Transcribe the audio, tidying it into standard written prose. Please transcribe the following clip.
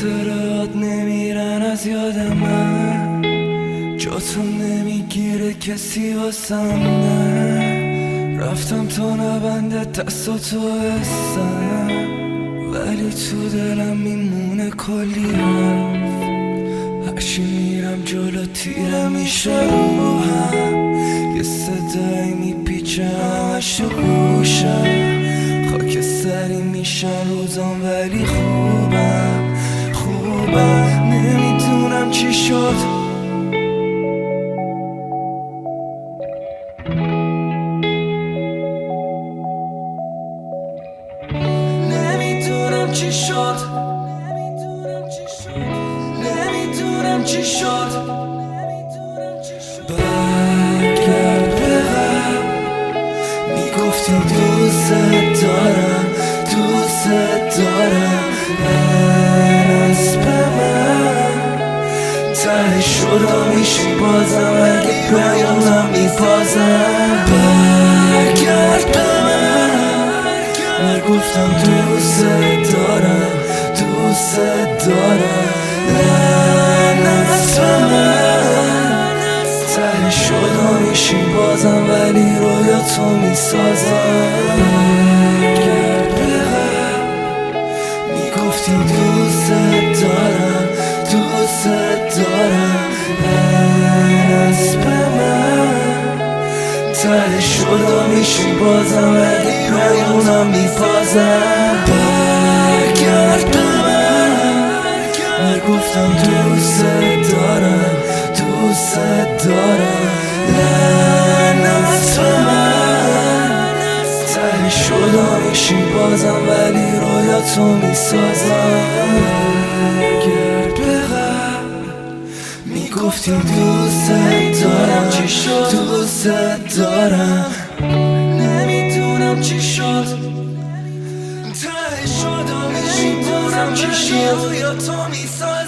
خاطرات نمیرن از یاد من، جاتو نمیگیره کسی واسم نه. رفتم تا نبنده دستاتو هستم، ولی تو دلم میمونه کلی حرف. هرچی میرم جلو تیره میشه روحم، یه صدایی میپیچه همش تو گوشم. خاکستری میشن روزام ولی خوبم نمیدونم چی شد. نمیدونم چی شد، نمیدونم چی شد. برگرد به قبل، میگفتی دوست دارم نست به من. ته شدا میشی بازم اگه بیامونم میبازم. برگرد به من گفتم دوست دارم نست به من. ته شدا میشی بازم ولی رویاتو میسازم. برگرد به قبل، میگفتی دوست دارم نست به من. ته شدا میشی بازم ولی بیامونم میپازم. برگرد به من گفتم دوست دارم نست به من. ته شدا میشی بازم ولی رویاتو میسازم. برگرد به قبل، میگفتی دوست دارم نمیدونم چی شد. ته شدا میشی بازم چی شد. رویاتو میسازم.